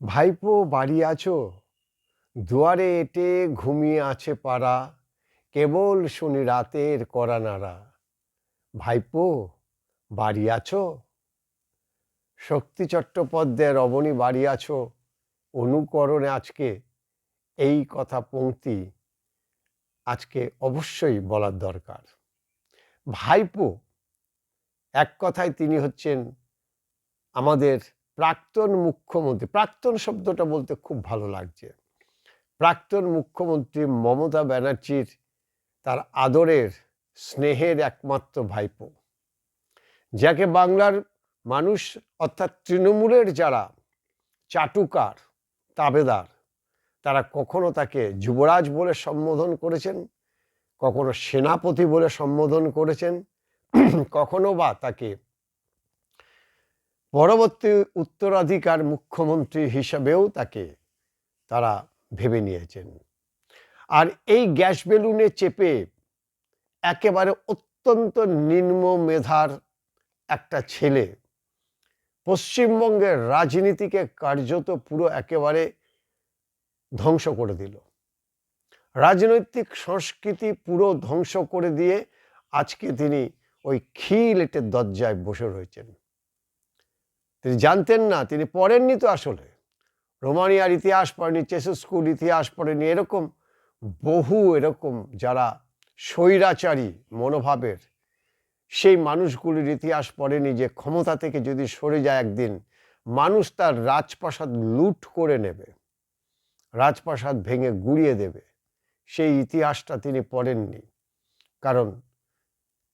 ভাইপো বাড়ি আছো? দুয়ারে এঁটে ঘুমিয়ে আছে পাড়া, কেবল শুনি রাতের কড়া নাড়া। ভাইপো বাড়ি আছো? শক্তি চট্টোপাধ্যায়ের রমণী বাড়ি আছো অনুকরণে আজকে এই কথা পংক্তি আজকে অবশ্যই বলার দরকার। ভাইপো এক কথায় তিনি হচ্ছেন আমাদের প্রাক্তন মুখ্যমন্ত্রী। প্রাক্তন শব্দটা বলতে খুব ভালো লাগছে। প্রাক্তন মুখ্যমন্ত্রী মমতা ব্যানার্জির তার আদরের স্নেহের একমাত্র ভাইপো, যাকে বাংলার মানুষ অর্থাৎ তৃণমূলের যারা চাটুকার তাবেদার তারা কখনো তাকে যুবরাজ বলে সম্বোধন করেছেন, কখনো সেনাপতি বলে সম্বোধন করেছেন, কখনো বা তাকে পরবর্তী উত্তরাধিকার মুখ্যমন্ত্রী হিসাবেও তাকে তারা ভেবে নিয়েছেন। আর এই গ্যাস বেলুনে চেপে একেবারে অত্যন্ত নিম্ন মেধার একটা ছেলে পশ্চিমবঙ্গের রাজনীতিকে কার্যত পুরো একেবারে ধ্বংস করে দিল। রাজনৈতিক সংস্কৃতি পুরো ধ্বংস করে দিয়ে আজকে তিনি ওই খিলেটের দরজায় বসে রয়েছেন। তিনি জানতেন না, তিনি পড়েননি তো আসলে, রোমানিয়ার ইতিহাস পড়েনি, চেসুস্কুর ইতিহাস পড়েনি, এরকম বহু এরকম যারা স্বৈরাচারী মনোভাবের সেই মানুষগুলির ইতিহাস পড়েনি যে ক্ষমতা থেকে যদি সরে যায় একদিন মানুষ তার রাজপ্রাসাদ লুট করে নেবে, রাজপ্রাসাদ ভেঙে গুঁড়িয়ে দেবে। সেই ইতিহাসটা তিনি পড়েননি, কারণ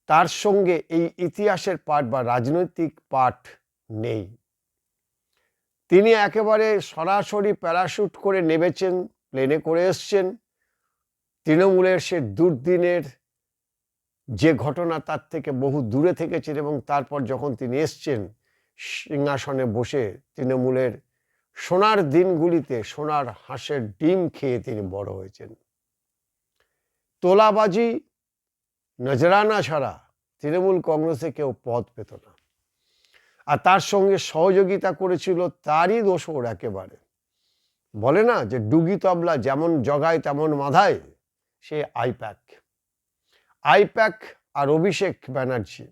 তার সঙ্গে এই ইতিহাসের পাঠ বা রাজনৈতিক পাঠ নেই। তিনি একেবারে সরাসরি প্যারাশুট করে নেমেছেন, প্লেনে করে এসছেন। তৃণমূলের সে দুর্দিনের যে ঘটনা তার থেকে বহু দূরে থেকেছেন এবং তারপর যখন তিনি এসছেন সিংহাসনে বসে তৃণমূলের সোনার দিনগুলিতে সোনার হাঁসের ডিম খেয়ে তিনি বড় হয়েছেন। তোলাবাজি নজরানা ছাড়া তৃণমূল কংগ্রেসে কেউ পদ পেত না, আর তার সঙ্গে সহযোগিতা করেছিল তারই দোসর একেবারে। বলে না যে ডুগি তবলা যেমন জগায় তেমন মাধায়, সে আইপ্যাক আর অভিষেক ব্যানার্জি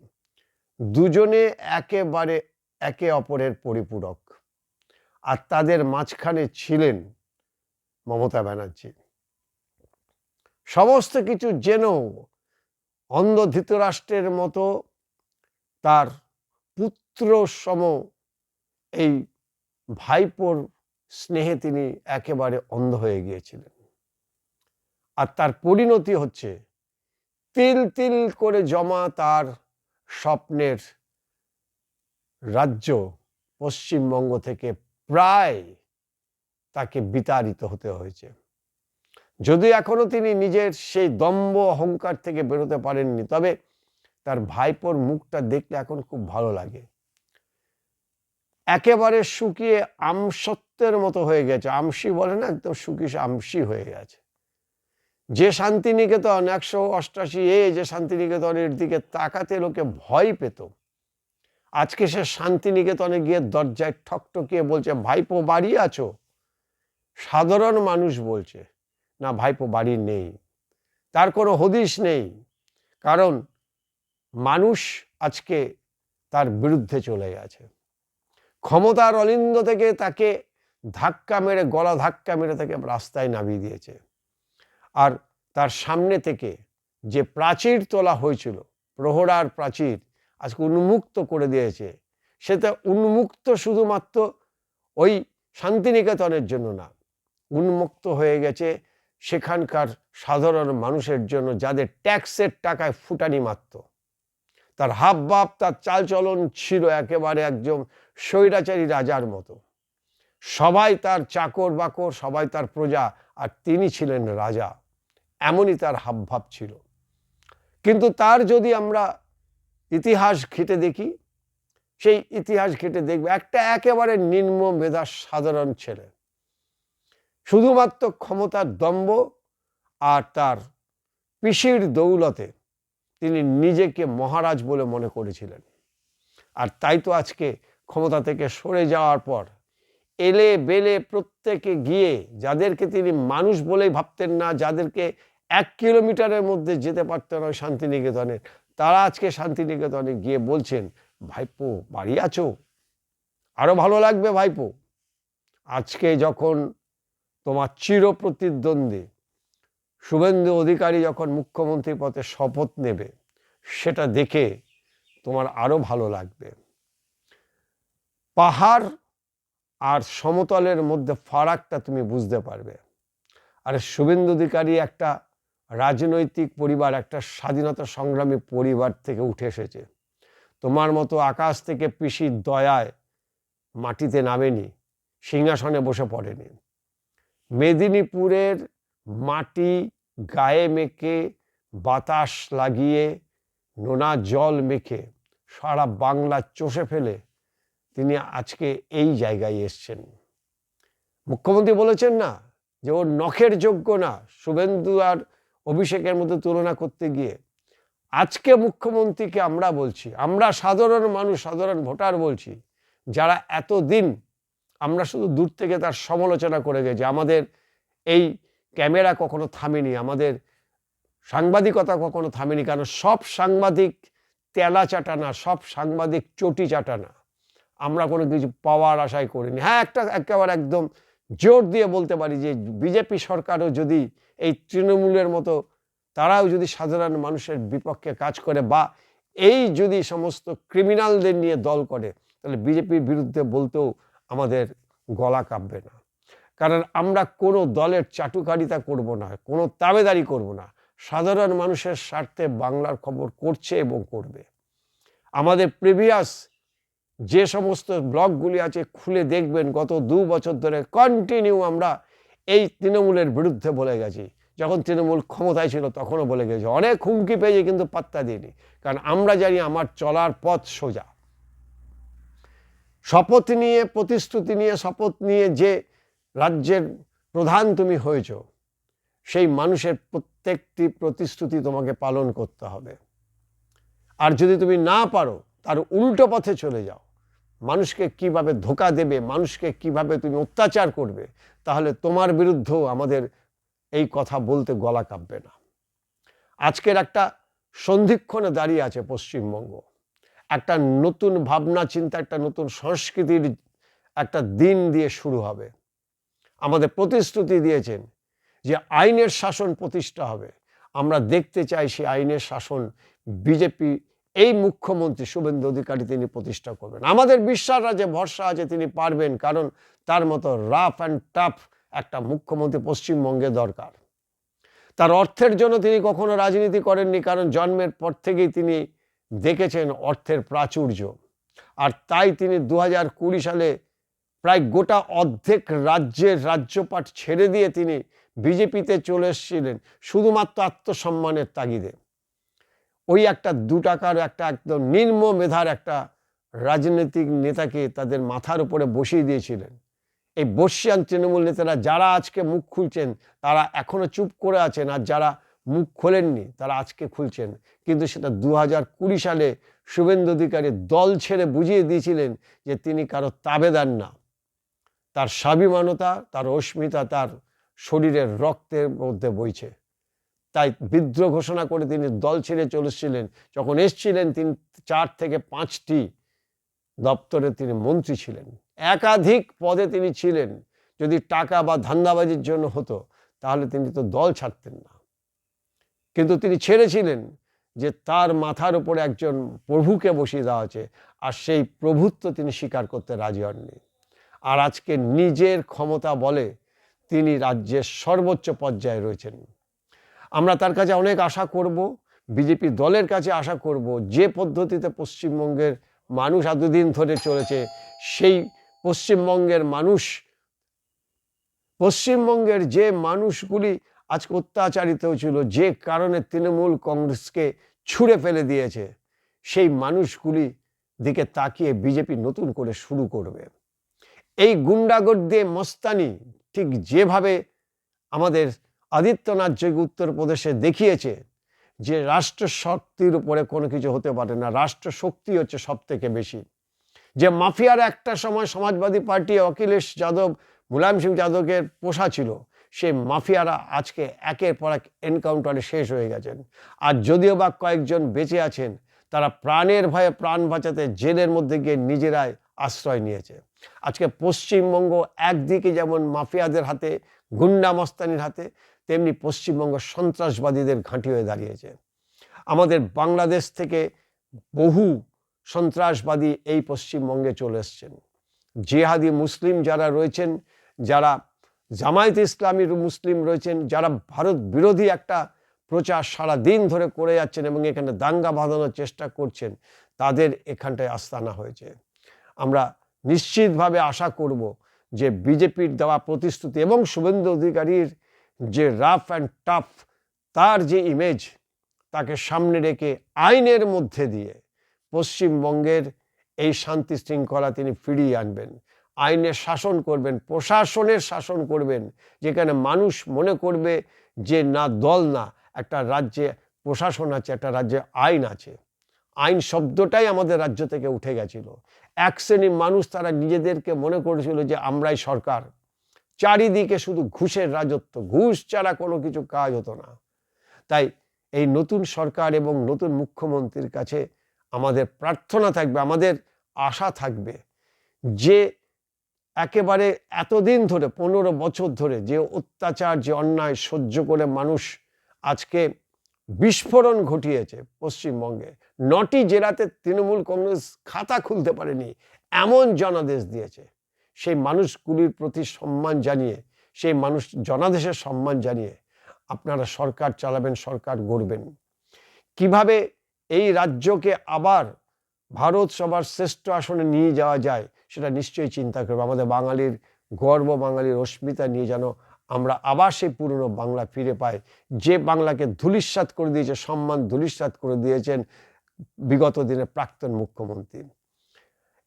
দুজনে একেবারে একে অপরের পরিপূরক, আর তাদের মাঝখানে ছিলেন মমতা ব্যানার্জি। সমস্ত কিছু যেন অন্ধ ধৃতরাষ্ট্রের মতো তার পুত্র সম এই ভাইপোর স্নেহে তিনি একেবারে অন্ধ হয়ে গিয়েছিলেন। আর তার পরিণতি হচ্ছে তিল তিল করে জমা তার স্বপ্নের রাজ্য পশ্চিমবঙ্গ থেকে প্রায় তাকে বিতাড়িত হতে হয়েছে। যদি এখনো তিনি নিজের সেই দম্ভ অহংকার থেকে বেরোতে পারেননি, তবে তার ভাইপোর মুখটা দেখলে এখন খুব ভালো লাগে। একেবারে শুকিয়ে আমসত্ত্বের মতো হয়ে গেছে, আমসি বলে না, একদম শুকিয়ে আমসি হয়ে গেছে। যে শান্তিনিকেতন 188 যে শান্তিনিকেতনের দিকে তাকাতে লোকে ভয় পেত, আজকে সে শান্তিনিকেতনে গিয়ে দরজায় ঠকঠকিয়ে বলছে ভাইপো বাড়ি আছো? সাধারণ মানুষ বলছে না, ভাইপো বাড়ি নেই। তার কোনো হদিশ নেই, কারণ মানুষ আজকে তার বিরুদ্ধে চলে গেছে। ক্ষমতার অলিন্দ থেকে তাকে ধাক্কা মেরে, গলা ধাক্কা মেরে তাকে রাস্তায় নামিয়ে দিয়েছে। আর তার সামনে থেকে যে প্রাচীর তোলা হয়েছিল, প্রহরার প্রাচীর, আজকে উন্মুক্ত করে দিয়েছে। সেটা উন্মুক্ত শুধুমাত্র ওই শান্তিনিকেতনের জন্য না, উন্মুক্ত হয়ে গেছে সেখানকার সাধারণ মানুষের জন্য, যাদের ট্যাক্সের টাকায় ফুটানি মারত। তার হাবভাব, তার চালচলন ছিল একেবারে একজন স্বৈরাচারী রাজার মতো। সবাই তার চাকর বাকর, সবাই তার প্রজা, আর তিনি ছিলেন রাজা। এমনই তার হাবভাব ছিল। কিন্তু তার যদি আমরা ইতিহাস ঘেঁটে দেখি, সেই ইতিহাস ঘেঁটে দেখবে একটা একেবারে নিম্ন মেধার সাধারণ ছেলে, শুধুমাত্র ক্ষমতার দম্ভ আর তার পিসির দৌলতে তিনি নিজেকে মহারাজ বলে মনে করেছিলেন। আর তাই তো আজকে ক্ষমতা থেকে সরে যাওয়ার পর এলে বেলে প্রত্যেকে গিয়ে, যাদেরকে তিনি মানুষ বলেই ভাবতেন না, যাদেরকে 1 কিলোমিটারের মধ্যে যেতে পারতেন না শান্তিনিকেতনে, তারা আজকে শান্তিনিকেতনে গিয়ে বলছেন, ভাইপো বাড়ি আছো? আরো ভালো লাগবে ভাইপো। আজকে যখন তোমার চিরপ্রতিদ্বন্দ্বী শুভেন্দু অধিকারী যখন মুখ্যমন্ত্রী পদে শপথ নেবে, সেটা দেখে তোমার আরো ভালো লাগবে। পাহাড় আর সমতলের মধ্যে ফারাকটা তুমি বুঝতে পারবে। আর শুভেন্দু অধিকারী একটা রাজনৈতিক পরিবার, একটা স্বাধীনতা সংগ্রামী পরিবার থেকে উঠে এসেছে। তোমার মতো আকাশ থেকে পিসির দয়ায় মাটিতে নামেনি, সিংহাসনে বসে পড়েনি। মেদিনীপুরের মাটি গায়ে মেখে, বাতাস লাগিয়ে, নোনা জল মেখে সারা বাংলা চষে ফেলে তিনি আজকে এই জায়গায় এসছেন। মুখ্যমন্ত্রী বলেছেন না যে ওর নখের যোগ্য না শুভেন্দু আর অভিষেকের মধ্যে তুলনা করতে গিয়ে। আজকে মুখ্যমন্ত্রীকে আমরা বলছি, আমরা সাধারণ মানুষ, সাধারণ ভোটার বলছি, যারা এতদিন আমরা শুধু দূর থেকে তার সমালোচনা করে গেছি, আমাদের এই ক্যামেরা কখনো থামেনি, আমাদের সাংবাদিকতা কখনো থামেনি, কারণ সব সাংবাদিক তেলা চাটা না, সব সাংবাদিক চটি চাটা না। আমরা কোনো কিছু পাওয়ার আশাই করিনি। হ্যাঁ, একেবারে একদম জোর দিয়ে বলতে পারি যে বিজেপি সরকারও যদি এই তৃণমূলের মতো তারাও যদি সাধারণ মানুষের বিপক্ষে কাজ করে, বা এই যদি সমস্ত ক্রিমিনালদের নিয়ে দল করে, তাহলে বিজেপির বিরুদ্ধে বলতেও আমাদের গলা কাঁপবে না। কারণ আমরা কোনো দলের চাটুকারিতা করব না, কোনো তাবেদারি করব না। সাধারণ মানুষের স্বার্থে বাংলার খবর করছে এবং করবে। আমাদের প্রিভিয়াস যে সমস্ত ব্লগগুলি আছে খুলে দেখবেন, গত 2 বছর ধরে কন্টিনিউ আমরা এই তৃণমূলের বিরুদ্ধে বলে গেছি। যখন তৃণমূল ক্ষমতায় ছিল তখনও বলে গেছি, অনেক হুমকি পেয়েছি কিন্তু পাত্তা দিইনি, কারণ আমরা জানি আমার চলার পথ সোজা। শপথ নিয়ে, প্রতিশ্রুতি নিয়ে, শপথ নিয়ে যে রাজ্যের প্রধান তুমি হয়েছ, সেই মানুষের প্রত্যেকটি প্রতিশ্রুতি তোমাকে পালন করতে হবে। আর যদি তুমি না পারো, তার উল্টো পথে চলে যাও, মানুষকে কিভাবে ধোঁকা দেবে, মানুষকে কিভাবে তুমি অত্যাচার করবে, তাহলে তোমার বিরুদ্ধেও আমাদের এই কথা বলতে গলা কাঁপবে না। আজকের একটা সন্ধিক্ষণে দাঁড়িয়ে আছে পশ্চিমবঙ্গ। একটা নতুন ভাবনা চিন্তা, একটা নতুন সংস্কৃতির একটা দিন দিয়ে শুরু হবে। আমাদের প্রতিশ্রুতি দিয়েছেন যে আইনের শাসন প্রতিষ্ঠা হবে। আমরা দেখতে চাই সেই আইনের শাসন বিজেপি, এই মুখ্যমন্ত্রী শুভেন্দু অধিকারী তিনি প্রতিষ্ঠা করবেন। আমাদের বিশ্বাস আছে, ভরসা আছে তিনি পারবেন, কারণ তার মতো রাফ অ্যান্ড টাফ একটা মুখ্যমন্ত্রী পশ্চিমবঙ্গে দরকার। তার অর্থের জন্য তিনি কখনো রাজনীতি করেননি, কারণ জন্মের পর থেকেই তিনি দেখেছেন অর্থের প্রাচুর্য। আর তাই তিনি 2020 সালে প্রায় গোটা অর্ধেক রাজ্যের রাজ্যপাট ছেড়ে দিয়ে তিনি বিজেপিতে চলে এসেছিলেন শুধুমাত্র আত্মসম্মানের তাগিদে। ওই একটা 2 টাকার একটা একদম নিম্ন মেধার একটা রাজনৈতিক নেতাকে তাদের মাথার উপরে বসিয়ে দিয়েছিলেন। এই বর্ষিয়ান তৃণমূল নেতারা যারা আজকে মুখ খুলছেন, তারা এখনো চুপ করে আছেন, আর যারা মুখ খোলেননি তারা আজকে খুলছেন। কিন্তু সেটা 2020 সালে শুভেন্দু অধিকারী দল ছেড়ে বুঝিয়ে দিয়েছিলেন যে তিনি কারো তাবেদার না। তার স্বাভিমানতা, তার অস্মিতা তার শরীরের রক্তের মধ্যে বইছে। তাই বিদ্রোহ ঘোষণা করে তিনি দল ছেড়ে চলেছিলেন। যখন এসছিলেন তিনি 4 থেকে 5টি দপ্তরে তিনি মন্ত্রী ছিলেন, একাধিক পদে তিনি ছিলেন। যদি টাকা বা ধান্দাবাজির জন্য হতো তাহলে তিনি তো দল ছাড়তেন না। কিন্তু তিনি ছেড়েছিলেন যে তার মাথার উপরে একজন প্রভুকে বসিয়ে দেওয়া আছে, আর সেই প্রভুত্ব তিনি স্বীকার করতে রাজি হননি। আর আজকে নিজের ক্ষমতা বলে তিনি রাজ্যের সর্বোচ্চ পর্যায়ে রয়েছেন। আমরা তার কাছে অনেক আশা করব, বিজেপি দলের কাছে আশা করব, যে পদ্ধতিতে পশ্চিমবঙ্গের মানুষ এতদিন ধরে চলেছে, সেই পশ্চিমবঙ্গের মানুষ, পশ্চিমবঙ্গের যে মানুষগুলি আজকে অত্যাচারিত হয়েছিল, যে কারণে তৃণমূল কংগ্রেসকে ছুঁড়ে ফেলে দিয়েছে, সেই মানুষগুলি দিকে তাকিয়ে বিজেপি নতুন করে শুরু করবে। এই গুন্ডাগর্দি মস্তানি ঠিক যেভাবে আমাদের আদিত্যনাথ যোগী উত্তরপ্রদেশে দেখিয়েছে যে রাষ্ট্র শক্তির উপরে কোনো কিছু হতে পারে না, রাষ্ট্র শক্তি হচ্ছে সব থেকে বেশি, যে মাফিয়ারা একটা সময় সমাজবাদী পার্টি অখিলেশ যাদব মুলায়ম সিং যাদবকে পোষা ছিল, সেই মাফিয়ারা আজকে একের পর এক এনকাউন্টারে শেষ হয়ে গেছেন। আর যদিও বা কয়েকজন বেঁচে আছেন, তারা প্রাণের ভয়ে প্রাণ বাঁচাতে জেলের মধ্যে গিয়ে নিজেরাই আশ্রয় নিয়েছে। আজকে পশ্চিমবঙ্গ একদিকে যেমন মাফিয়াদের হাতে, গুন্ডা মস্তানির হাতে, তেমনি পশ্চিমবঙ্গ সন্ত্রাসবাদীদের ঘাঁটি হয়ে দাঁড়িয়েছে। আমাদের বাংলাদেশ থেকে বহু সন্ত্রাসবাদী এই পশ্চিমবঙ্গে চলে এসছেন। জিহাদি মুসলিম যারা রয়েছেন, যারা জামায়াত ইসলামীর মুসলিম রয়েছেন, যারা ভারত বিরোধী একটা প্রচার সারা দিন ধরে করে যাচ্ছেন এবং এখানে দাঙ্গা বাঁধানোর চেষ্টা করছেন, তাদের এখানটায় আস্তানা হয়েছে। আমরা নিশ্চিতভাবে আশা করব যে বিজেপির দেওয়া প্রতিশ্রুতি এবং শুভেন্দু অধিকারীর যে রাফ অ্যান্ড টাফ তার যে ইমেজ, তাকে সামনে রেখে আইনের মধ্যে দিয়ে পশ্চিমবঙ্গের এই শান্তি শৃঙ্খলা তিনি ফিরিয়ে আনবেন। আইনের শাসন করবেন, প্রশাসনের শাসন করবেন, যেখানে মানুষ মনে করবে যে না দল না, একটা রাজ্যে প্রশাসন আছে, একটা রাজ্যে আইন আছে। আইন শব্দটাই আমাদের রাজ্য থেকে উঠে গেছিল। এক শ্রেণীর মানুষ তারা নিজেদেরকে মনে করেছিল যে আমরাই সরকার। চারিদিকে শুধু ঘুষের রাজত্ব, ঘুষ ছাড়া কোনো কিছু কাজ হতো না। তাই এই নতুন সরকার এবং নতুন মুখ্যমন্ত্রীর কাছে আমাদের প্রার্থনা থাকবে, আমাদের আশা থাকবে যে একেবারে এতদিন ধরে 15 বছর ধরে যে অত্যাচার, যে অন্যায় সহ্য করে মানুষ আজকে বিস্ফোরণ ঘটিয়েছে পশ্চিমবঙ্গে, 9টি জেলাতে তৃণমূল কংগ্রেস খাতা খুলতে পারেনি এমন জনাদেশ দিয়েছে। সেই মানুষগুলির প্রতি সম্মান জানিয়ে, সেই মানুষ জনাদেশের সম্মান জানিয়ে আপনারা সরকার চালাবেন, সরকার গড়বেন। কিভাবে এই রাজ্যকে আবার ভারত সবার শ্রেষ্ঠ আসনে নিয়ে যাওয়া যায় সেটা নিশ্চয়ই চিন্তা করবে। আমাদের বাঙালির গর্ব, বাঙালির অস্মিতা নিয়ে যেন আমরা আবার সেই পুরনো বাংলা ফিরে পাই, যে বাংলাকে ধূলিসাৎ করে দিয়েছে, সম্মান ধূলিসাৎ করে দিয়েছেন বিগত দিনের প্রাক্তন মুখ্যমন্ত্রী।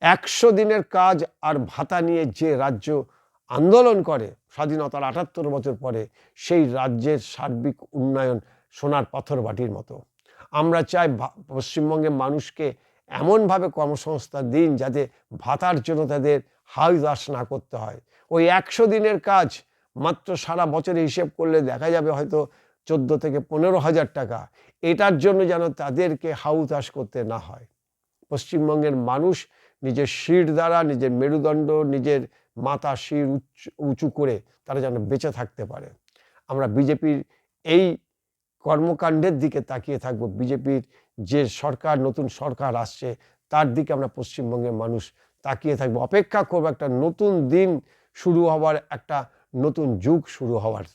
100 দিনের কাজ আর ভাতা নিয়ে যে রাজ্য আন্দোলন করে স্বাধীনতার 78 বছর পরে, সেই রাজ্যের সার্বিক উন্নয়ন সোনার পাথর বাটির মতো। আমরা চাই পশ্চিমবঙ্গের মানুষকে এমনভাবে কর্মসংস্থান দিন যাতে ভাতার জন্য তাদের হাউস না করতে হয়। ওই 100 দিনের কাজ মাত্র সারা বছরে হিসেব করলে দেখা যাবে হয়তো 14 থেকে 15,000 টাকা। এটার জন্য যেন তাদেরকে হাউস করতে না হয়। পশ্চিমবঙ্গের মানুষ নিজের শির দ্বারা, নিজের মেরুদণ্ড, নিজের মাথা শির উঁচু করে তারা যেন বেঁচে থাকতে পারে। আমরা বিজেপির এই কর্মকাণ্ডের দিকে তাকিয়ে থাকব। বিজেপির যে সরকার, নতুন সরকার আসছে, তার দিকে আমরা পশ্চিমবঙ্গের মানুষ তাকিয়ে থাকবো, অপেক্ষা করবো একটা নতুন দিন শুরু হওয়ার, একটা নতুন যুগ শুরু হওয়ার।